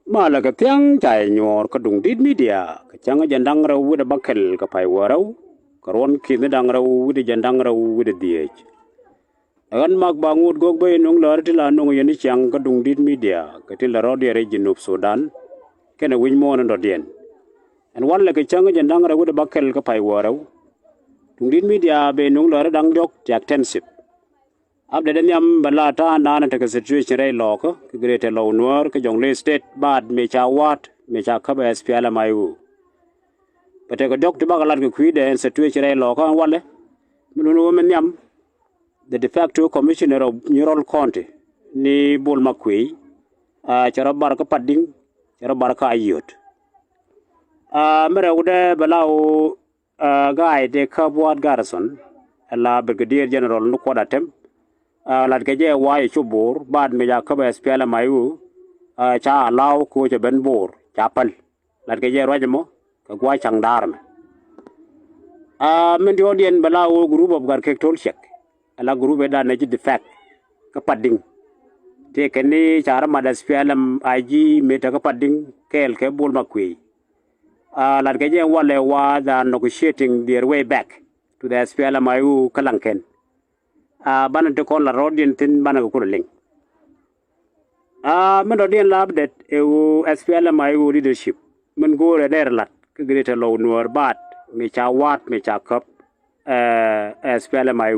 Mala ka tiang chai nyor ka dung dit media ka changa jandang raw with a bakel ka pai warau karon kin dang raw with a jandang raw with a diech agan mag bangut gog bay nung lar tila nung yani chang ka dung dit media ka tila rodi region of Sudan kena win mo nan dodien and wala ka changa jandang raw with a bakel ka pai warau dung dit media be nung lar dang jok jak tensip abde den yam balata nana ta ka situation ray loko ka greater law nuar ka jongle state bad me cha wat me cha ka ba SPL mayu pate ka dok tiba galat ka kuide en situation ray loko wale munu men yam the de facto commissioner of neural county ni bol makui a chara bar ka padding chara bar ka ayot a mere ude balao guy de kabwat garrison la brigadier general no kwadatem lad ke je wa chu bor bad me ya ka ba spela mayu cha law ko che ben bor cha pal lad ke je rojmo ka gwa chang dar me men di odien bala o group of gar kek tol chek ala group da na ji defect ka padding te ke ni chara ma da spela IG me ta ka padding kel ke bol makwi lad ke je wale wa da negotiating their way back to the spela mayu kalanken bana te kon la rodien tin bana ko ling men rodien lab det e SPL my leadership men go re der lat ke grete law nuor bat me cha wat me cha kap SPL my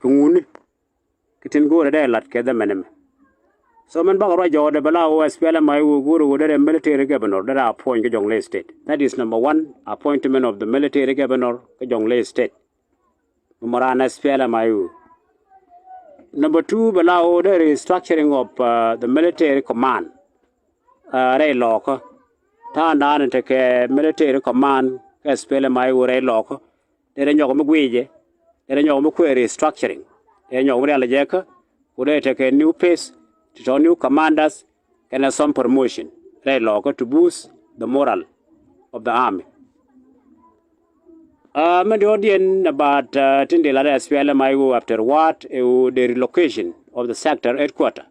kungun kitin go re der lat ke da menem so men ba ro jo de bala SPL my go ro de military governor that appoint ke jongle state that is number 1 appointment of the military governor ke jongle state Morana SPL my Number 2, below the restructuring of the military command. Ray lock. Tan down take a military command. Spell my ray lock. They don't know McGuige. They don't know query restructuring. They know real jacker. Would they take a new pace to show new commanders and some promotion. Ray lock to boost the morale of the army. Mediodian about Tindela SPLM after what the relocation of the sector headquarter.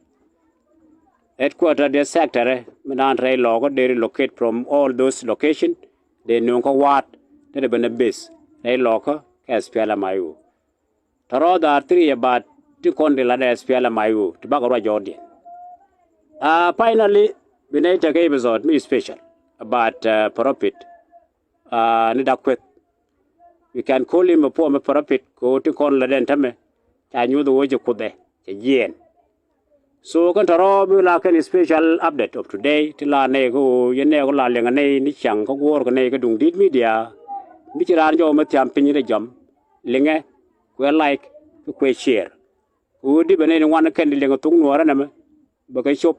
Headquarter the sector Medan Ray Logo they relocate from all those locations. They know what they been a base. Ray Logo SPLM Taro the 3 about to condela SPLM to Bagora Jordan. Finally, we need to give episode me special about profit. Nidakwet. We can call him a poor prophet, go to con la dentame. I knew the word you could there, yen. So, Contaro will like a special update of today till our nego, Yenego la Langane, Nichang, work a nega dung did media. Michiranjo Matiam Pinny jump, Linge, well like to quay share. Who did anyone can ling a tung noraname, but I shop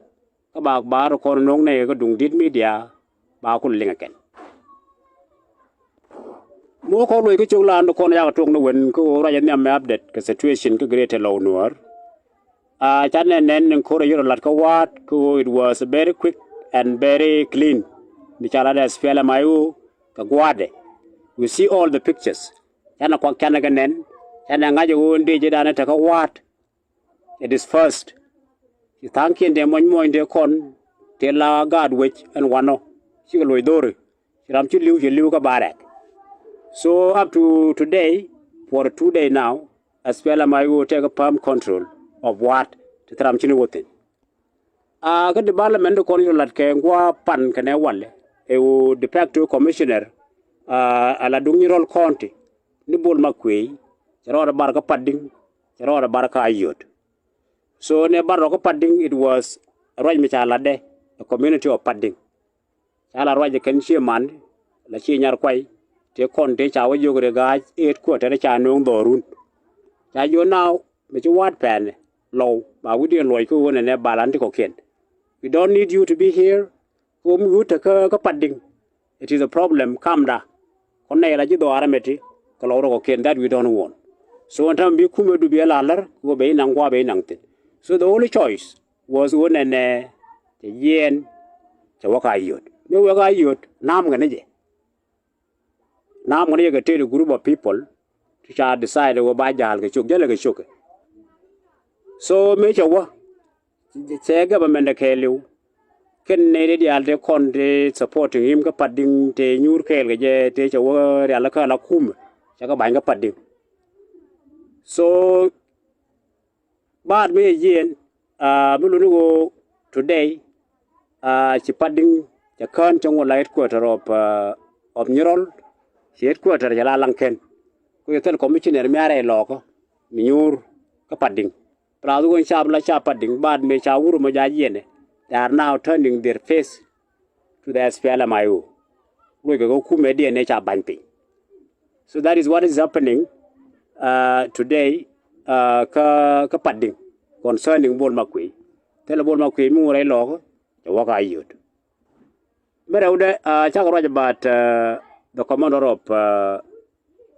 about bar or corn long nega dung did media, Bakul Lingaken. Mo ko loy ko chula ando kon ya tung no wen ko ra yan yam update ka situation ko greater law nuar chan nen ko ra yoro lat ko wat ko it was very quick and very clean ni chala da spela mayu ka gwade we see all the pictures yana kwa kana ganen yana ngaje wonde je dana ta ka wat it is first you thank you de mon de kon te la god which and wano shi ko loy dore ram chi liu ka barak. So up to today, for 2 days now, SPLM will take a firm control of what the Tramchini wotin. The development of Colonel Latkangwa Pan Canewale, a de facto commissioner, a la Dungiral County, Nibul Makwe, Gerard Barca Padding, Gerard Barca Ayot. So near Barca Padding, it was Rajmichalade, a community of Padding. Chala Raja Kenshi man, La Chinyar Quay. Te kon te chawo yogre ga 8 quarter cha nong dorun cha yo now me chu wat pen low ba wi de loy ko wona ne balan ko ken we don't need you to be here ko mu ta ka padding it is a problem come da kon ne la ji do arameti ko lo ko ken that we don't want so on tam bi kuma du bi la lar go be nang kwa be nang tin so the only choice was wona ne te yen cha waka yot me waka yot nam ga ne je. Now I'm going to tell a group of people to decide what by Jal Gachuk. So, Major, say government a kill you. ken ne de alde kon de supporting him ka padding te nyur kel ge te chawo ya la ka la kum cha ka ban ka padding so bad me yen bulu go today chi padding cha kan chong la headquarter of Nyurol headquarter ja la lanken ko yetel commissioner mi are loko mi nyur ka padding pradu go chab la cha padding bad me cha wuru mo ja yene they are now turning their face to the SPLMIO we go kume de ne cha banpi so that is what is happening today ka padding concerning bol makwi tele bol makwi mu re loko ja waka yut mere ude cha ko about the commander of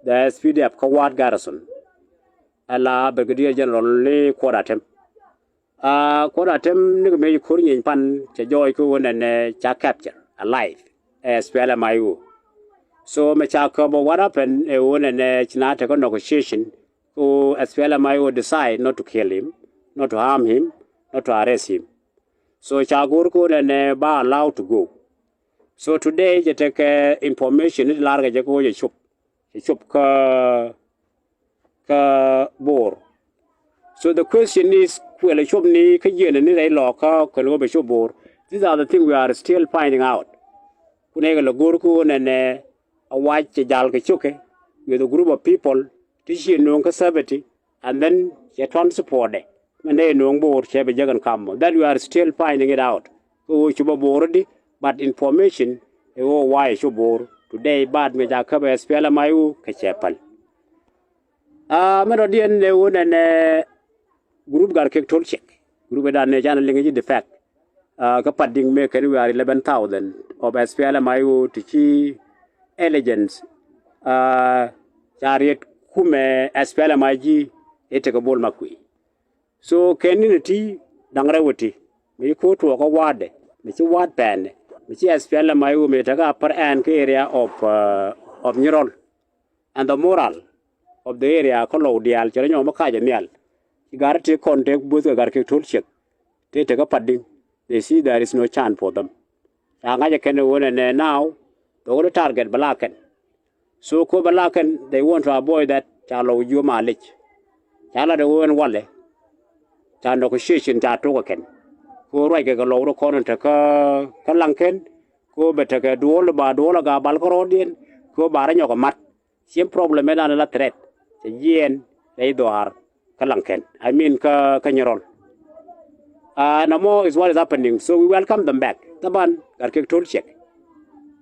the SPDF Kawad Garrison ala Brigadier General Le Kwadatem Kwadatem ni me ko nyin pan cha joy ko ne cha capture alive SPLMIO so me cha ko what happened e won ne chinata ko negotiation ko SPLMIO decide not to kill him not to harm him not to arrest him so cha gur ko ne ba allowed to go so today je take information ni larga je ko je chup ka bor so the question is well chup ni ka yene ni dai lo ka ko lo be chup bor these are the things we are still finding out kunega lo gur ko ne a watch jal ke chuke with a group of people tishi no ka sabati and then je transport de mane no bor che be jagan kam that we are still finding it out ko chup bor di but information why shubor today bad me ja ka SPL mayu ka chepal mero dien ne wona ne group gar ke tol check group da ne jana lingi de fact ka padding me kan we are 11,000 of SPL mayu to chi elegance chariot kume SPL maji ete ka bol makwi so kenini dangrawati me ko to ko wade me chi wad pen which is SPLMIO metaga per an area of Nyurol and the moral of the area kolo dial chenyo makaja nial garate contact both garke toolcheck te take a padding they see there is no chance for them anga can won and now the target balakan so ko balakan they want to avoid that chalo you malich chala de won wale chan negotiation ta to ken ko roi ke lo ro kon ta ka lanken ko beta ke duol ba duol ga bal ko rodien ko bara nyoko mat siem problem na la threat se yen dei doar ka lanken I mean ka Nyurol no more is what is happening so we welcome them back taban gar ke tol check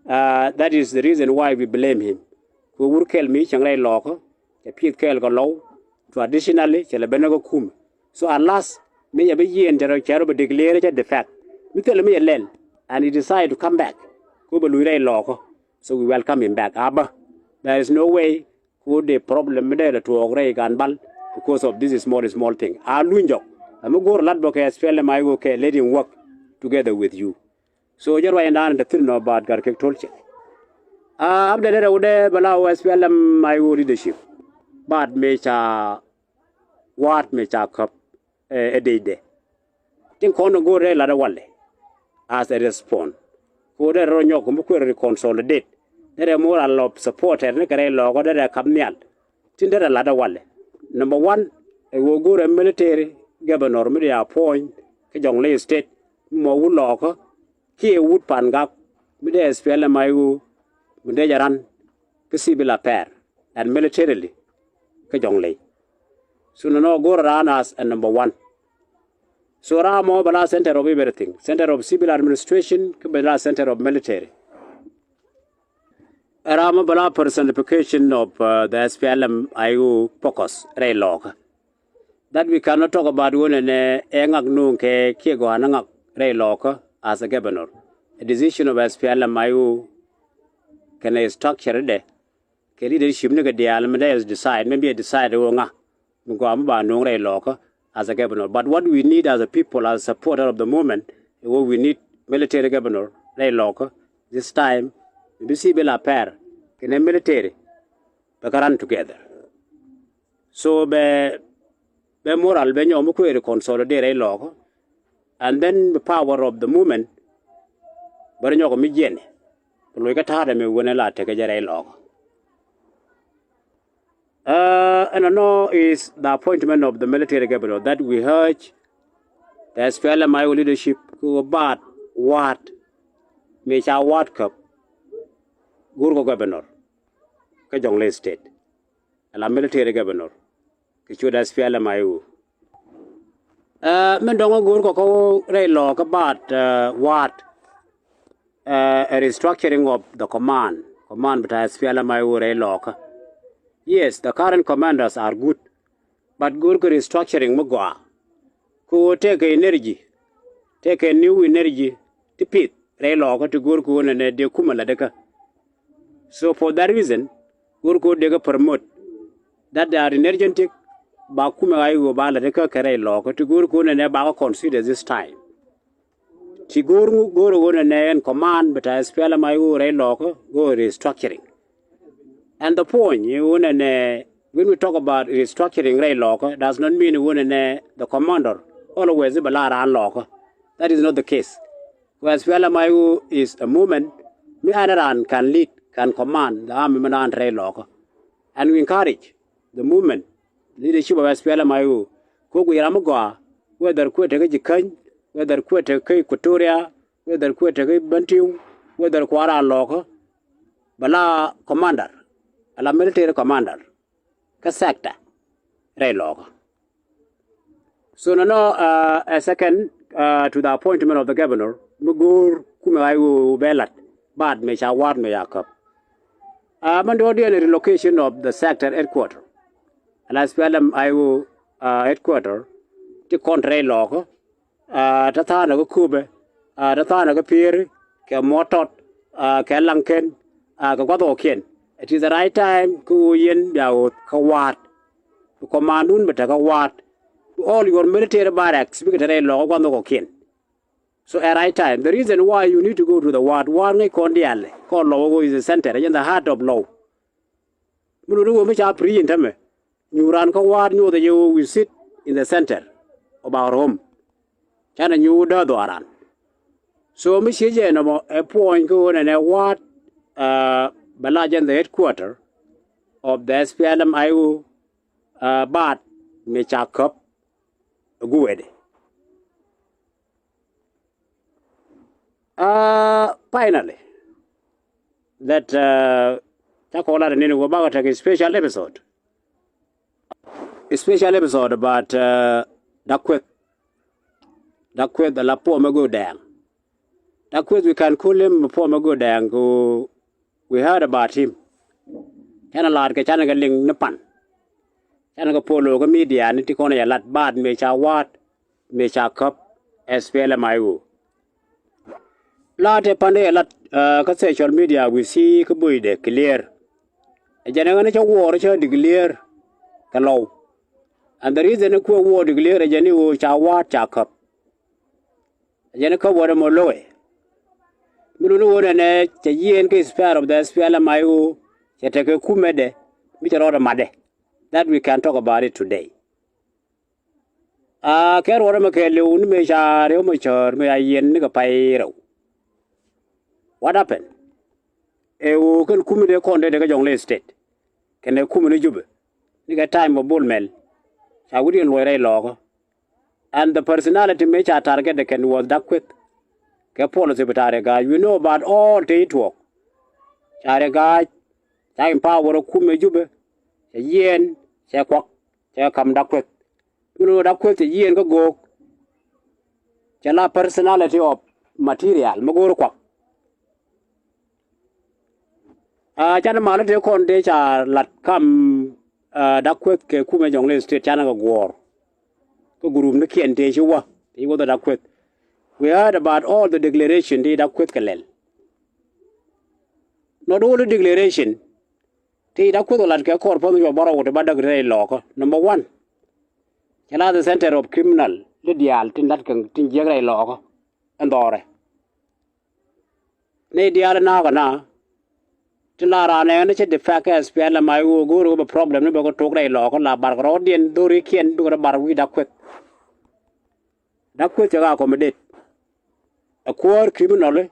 that is the reason why we blame him ko wur kel mi chang rai lo ko ke pit kel ko lo traditionally chele benego kum so alas me ya be yen jaro charo be declare the fact mi tell me len and he decided to come back ko be luire loko so we welcome him back aba there is no way ko the problem there to ogre gan bal because of this small thing a lunjo am go lat bo ke spell my go ke let him work together with you so jaro and and the thing about gar ke tolche abde there ude bala spell my leadership but me cha what me cha kap a day day. Think on go re la wale as a response. Go there on your consolidate. There are more a lot support and a log or there come near. Tinder a ladder wale. Number one, a will go a military governor media point, Kajong Lay State, Mo Locker, Kia Wood Pangak, Mide SPL Mayu, Mudejaran, Kisibila pair, and militarily, Kajong Lay. So no go around as a number one. So Ramo Bala center of everything, center of civil administration, Bala center of military. Ramo Bala personification of the SPLM IU focus, Ray Log. That we cannot talk about one and Engak Noon Ke Kiego Anangak Ray Log as a governor. A decision of SPLM IU can a structure de. Ke leadership nigga de Almeda decide, maybe a decide onga. As a governor. But what we need as a people, as a supporter of the movement, what we need military governor, this time, we see Bela pair, in a military, they can run together. So, be moral, when you consolidate a law, and then the power of the movement, bari nyoko mi jene lo ka ta me wona la te ka jare lo and I know is the appointment of the military governor that we heard the SPLM leadership who about what me cha what cup gurgo governor ka Jonglei state la military governor ke chuda SPLM men dongo gurgo ko re lo ka about what a restructuring of the command but SPLM re lo ka. Yes, the current commanders are good, but good restructuring magwa. Ko take a new energy to pit relo to go and de kumala deka. So for that reason, Gurko dega promote that they are energetic bakuma ayu bala deka kare lo to Gurko and never consider this time. Tiguru go and command, but I spell my relo go restructuring. And the point, when we talk about restructuring rail locker, does not mean the commander always balara locker. That is not the case. Whereas Mayu is a movement, me can lead, can command the army man rail locker. And we encourage the movement, leadership of Mayu, Koguyaramagua, whether quit a Jikan, whether quit a Equatoria, whether quit a Bantu, whether Quara locker, Bala commander. A military commander, ka sector, railog. So now, a second to the appointment of the governor, Mugur Kumayu Belat, Bad Mesha Ward Mayakap. Mandodian relocation of the sector headquarters. And as well as Iwu headquarters, the country log, Tatana Kube, Tatana Pier, Kamotot, Kalanken, Kagwadokin. It is the right time to yen out kawat to commandun but a kawat all your military barracks because they log on the kin. So at right time, the reason why you need to go to the ward one condial called logo is the center in the heart of law. Munu which are pre intime. You run kawat know that you will sit in the center of our home. Chana you do aran. So Michigan a point go and a ward Balajan the headquarters of the SPLM IU Bat Mechakop Guede. Finally, that Chakola and Nino about a special episode. A special episode about Dakwet the Lapo Mago Dang. Dakwet we can call him Pomago Dang who. We heard about him. Chana lad ke chana ke ling napan. Chana ke polo ke media ni tikona ya lat bad mecha wat mecha cup SPLM IU. Lad pande lat ke social media we see ke buide clear. Jana ngane cha war cha declare ke low. And the reason ko war declare jani wo cha wat cha cup. Jana ko war mo loe. Mulu ne cha yen ke spare of the SPLM IU cha take kumede which are made that we can talk about it today. Ker wora ma ke leun me cha re mo chor me yen ni ka pai ro. What happened? O kan kumede konde de ka Jonglei state. Ken kumene jube. Ni ka time of bullmel. Cha wudi loire logo. And the personality me cha target de ken was that quick. Policy but you know about all the work. Chariga, time power of Kume Jube, a yen, Chakwak, Chakam Dakwet. You know that quick the yen go. Chala personality of material, Mogorquak. Chanamalate Conde lat come Dakwet Kume Jonglei state Chana war. Go Gurum the Kien Tejua, he was the Dakwet. We heard about all the declaration they da quit kalel. Not all the declaration. They da quit like a corp on your borrow with a grey law. Number one. The center of criminal Lydia tin that can tin jagray law and dore. Nay diara na Tilara and the fact as Piala my go over problem about talk ray law la barrodian dorikian do a bar with a quit. Da quit your accommodate. A core criminal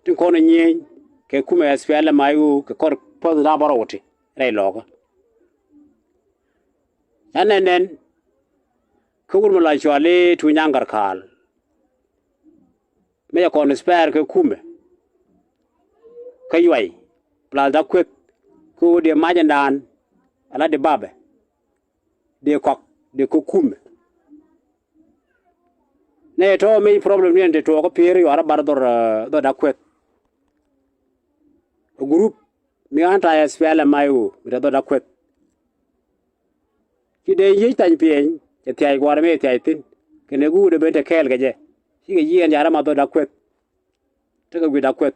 tin kono nyen ke kuma SPLM mayu ke kor po da baroti rai logo nen kugur mala chwale tu nyangar kal me ya kon spare ke kume kayuai pla da kwet ku de majandan ala de babe de kok de ko kume ne to me problem ni ente to ko pere yo ara bar do da kwet group mi anta SPLM mayu mi do da kwet ki de yi tan pien ke tai gwar me tai tin ke ne gu de bente kel ge je ki ge yen yara ma do da kwet te ga wi da kwet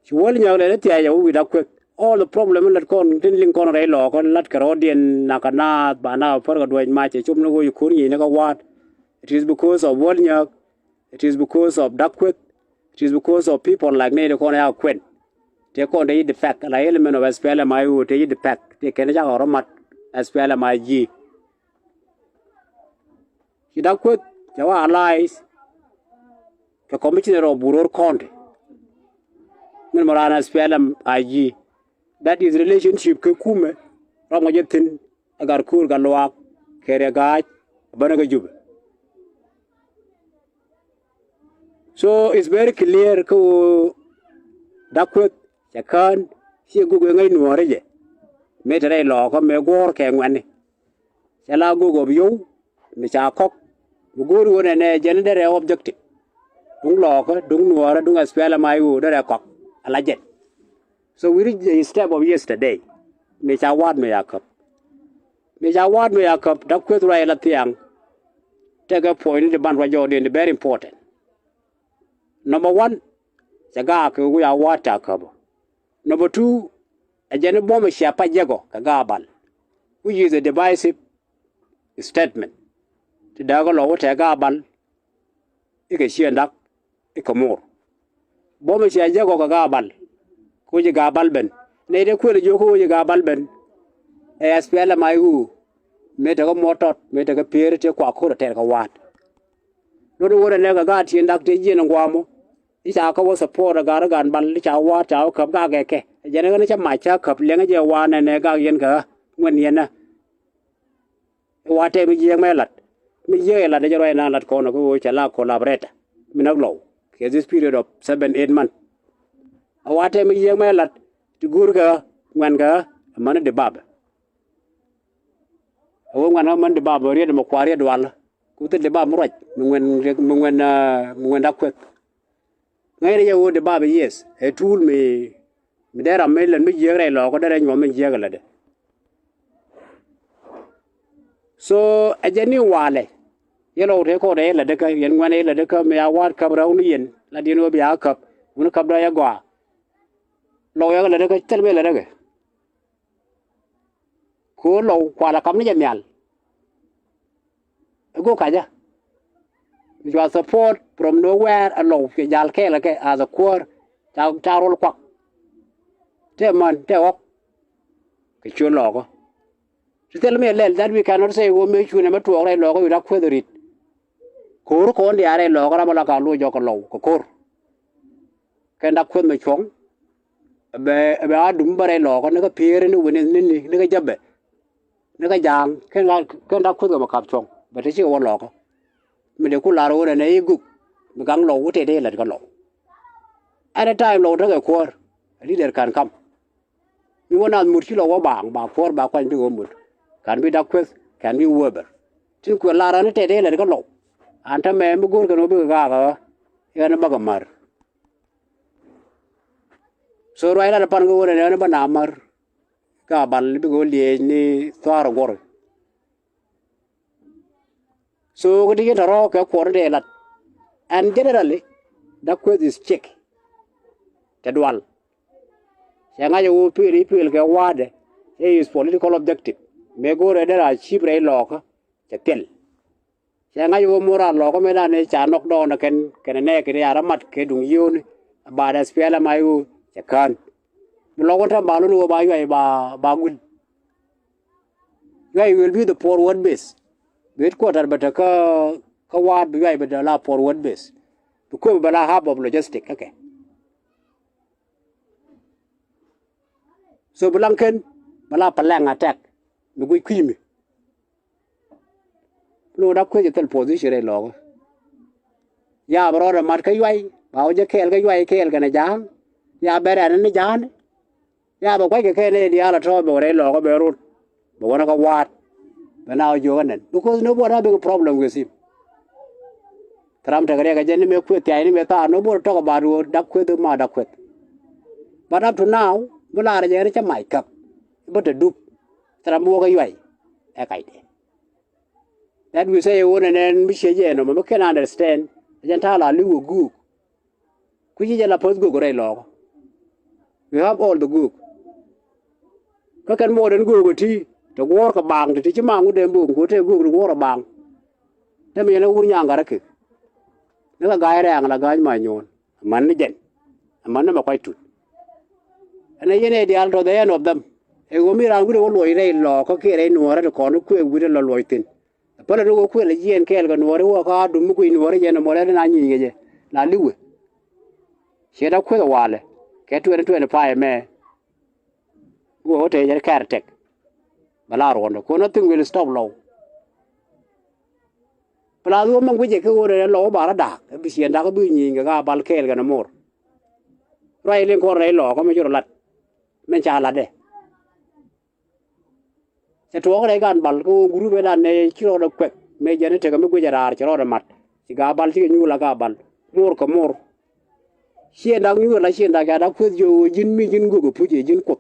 ki wol nya le tai ya wi da kwet all the problem let kon tin ling kon re lo kon lat karo dien na kana ba na for ga do ma che chum no go ku ni ne ga wat it is because of wol nya it is because of da kwet it is because of people like me de kon ya kwet te kon de the fact la element of SPLM mayu te the fact te ken ja ro mat SPLM ji ki da kwet jawa allies ke commissioner of Buror County min marana SPLM IG that is relationship ke kume rongo jetin agar kur galwa kere gaaj bana ga jube so it's very clear ko da kwet chakan si gugu ngai nuore je me tere lo ko me gor ke ngwane chala gugu biyo mi cha kok bugur wona ne jenere objective dung lo ko dung nuore dung SPLM ayu dere kok ala jet so we reached the step of yesterday me cha wad me yakap da kwet ra la tiang take a point the ban wa jode very important number 1 jaga ko ya wata kabo number 2 ajene bombe shapa jego kaga bal which is a divisive statement to dago lo wata ga bal ike shiendak ike mor bombe shia jego kaga bal ko je ga bal ben ne de ko le joko je ga bal ben SPLM ayu me de ko motot me de ko pere te kwa ko te ka wat no do wona ne ga ti ndak te je ngwamo isa ka wo support ga gan bal cha wa cha ka ga ke je ne cha ma cha kap le je wa ne ga yen ga ngwen yen na wa te mi je me lat de jaro na lat ko no ko cha la collaborate mi nak lo ke this period of 7-8 months wa te mi je me lat ti gur ga ngwan ga man de bab wo ngwan man de bab re de mo kwari de wal ku te de bab mo raj ngwen da kwet ngai ye wo de bab yes e tool me dera melen mi jere lo ko dere nyom mi jegala de so ajeni wale yelo te ko de la de ka yen ngwane la de ka me awat kabra unu yen la dino bi akap unu kabra ya gwa lo ya la de ka tel me la de ko lo kwa la kam ni jamial go kaja you are support from nowhere alone ke jal ke la ke as a core ta rol kwak te man te ok ke chu logo to tell me that we cannot say wo me chu ne ma to re logo da kwederit kor ko ndi are logo ra mala ka lu jo ko lo ko kor ke nda kwed me chong be adum bare logo ne ka pere ni woni ni ka jabbe ne ka jang ke nda kwed ma kap chong ba te chi wo logo me de ku la ro ne igu mi gang lo te de la ka lo at a time lo da ko leader can come mi wona mur chi lo wa bang ba for ba kwan bi go mur kan bi da kwes kan bi wober tin ko la ran te de la ka lo anta me mi gur ka no bi ga ya na ba ga mar so ro ila pan go ne ba na mar ka bal bi go le ni twar gor so ko dige ro ka ko de la and generally da kwes is check tedwal yanga yo pili ke wade is political objective me go re dera chibre loka tel yanga yo moral loko me da ne cha nok do na ken ne ke ya ramat ke dung yun ba da spela mayu kan logo ta balu no ba yo ba gul you will be the forward base wait quarter but ka wad bi ba da la forward base ko bala hub of logistic okay so blanken bala palang attack mi gui kwimi lo da ko jetel position re lo ya bro da mat ka yai ba je kel ga yai kel ga na jang ya bere na ni jan ya ba ko ke ne dia la tro bo re lo ko be ru bo wona ka wat ba now you ganen because nobody have a problem with him tram ta gare ga jen me ku ti ai ni me ta no bo talk about da ku de ma da ku but up to now bula ra je cha mai kap but the dup tram bo ga yai e kai de that we say one and then we say no we can understand jen ta la lu gu ku ji la pos gu re lo we have all the gu ka kan mo den gu ti to war ka bang ti chi ma ngu de bu ku te gu war bang te me na ur nya ngara ke na ga re ang la ga ma nyon man ni jen man na ma kwai tu ana yene di alto the end of them e go mi ran gu de lo re lo ko ke re no ra ko no ku gu de lo tin pa la go ku le jen ke ga no re wo ka du mu ku no re jen mo re na nyi ge je la liwe she da ku wa le ke 2025 me go te je kar tek bala ro no ko nothing will stop low bala do man guje ke ore lo ba ra da bi sien da ko bi ni ga bal kel ga na mor rai len ko rai lo ko me joro lat men cha lat de se to ko gan bal ko guru be da ne chiro da kwek me je ne te ga me guje rar chiro da mat si ga bal ti nyu la ga bal mor ko mor sien da nyu la sien da ga da ko jo jin mi jin gu ko pu je jin ko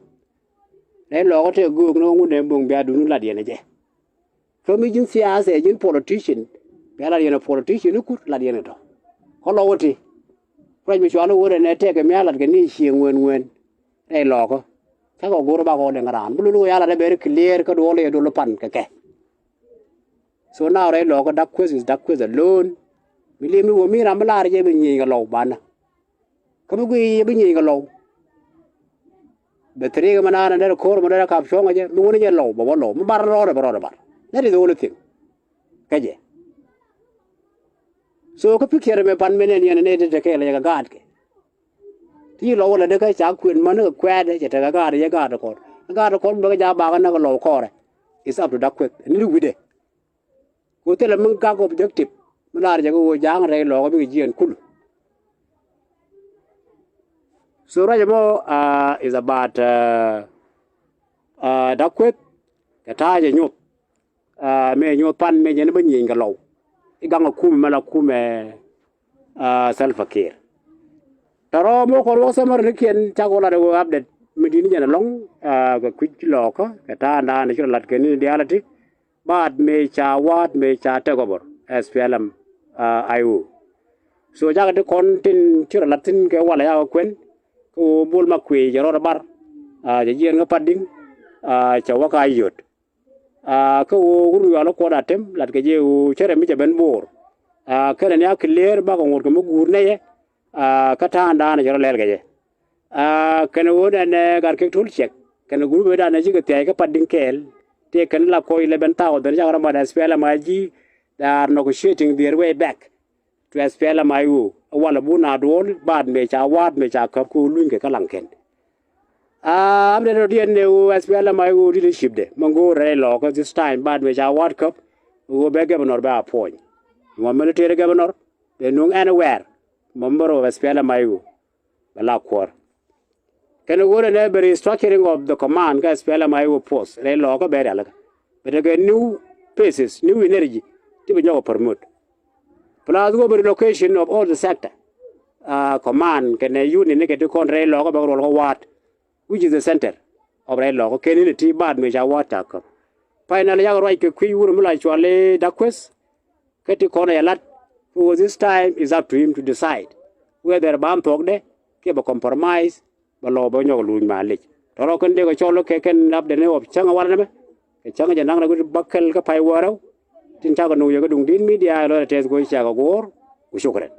le lo ko te gu no ngu ne bong bia du nu la de ne je so mi jin sia se jin politician be la de politician ku la de ne to ko lo woti ko mi chwa no wore ne te ke mi ala ke ni chi ngwen e lo ko ka ko gu ba ko de ngaran bu lu ya la de be clear ko do le do lo pan ke so now re lo ko da quiz alone mi le mi wo mi ram la je bi ni ga lo ba na ko mi gu bi ni ga lo the three manana ne ko mo da ka shonga je mu ne lo bo lo mu bar lo bar that is the only thing kaje so ko picture me pan menen ne ne de ke le ga gad ke ti lo la de ka cha kwin man ko kwa de ta ga ga ko mo ga ja ba ga na lo ko re is up to that quick ni lu de ko te la mun ka ko objective mu la je ko jang re lo ko bi jien kul so Rajamo is about that quick ta je nyot me nyot pan me je ne ba nyin ga law I gang ku me la ku me self care taro mo ko ro samar ne ken ta ko la de update me di ni long ga ku lo ko ta na ne lat ke ni reality bad me cha wat me cha te go bor SPLM IO so jaga de kontin tira latin ke wala ya kwen ko bol ma kwe jaro bar je jien nga padding cha waka yot ko guru ala ko datem lat ke je u chere mi ben bor kene ne clear ba ko ngor ko mu gur ne ye ka ta anda na jaro lel ge kene woda ne gar ke tul check kene guru be da na ji ke te ka padding kel te kene la ko 11,000 den jara ma da spela ma ji they are negotiating their way back to SPLM IO wala buna dol bad me cha wat me cha kap ko luin ke kalang ken am de dien ne SPLM IO leadership de mango re lo ko this time bad me cha wat kap go be governor ba point mo military governor they know anywhere member of SPLM IO bala kwor ken go ne be restructuring of the command ka SPLM IO post re lo ko be ala but again new faces new energy to be no promote plus go relocation of all the sector command can unit ne ke to kon re lo ko be ro wat which is the center of re lo ko ken ni ti bad me ja wat ka finally ya right ke ku wuru mu la chwale da quest ke ti kon ya lat for this time is up to him to decide whether bam tok de ke ba compromise ba lo ba nyo lu ma le to ro ken de ko cholo ke ken lab de ne op changa wala ne ke changa ja nang na gu bakkel ka pai waro tin ta ko no yo ko dung din media lo tes go cha ko gor u shukran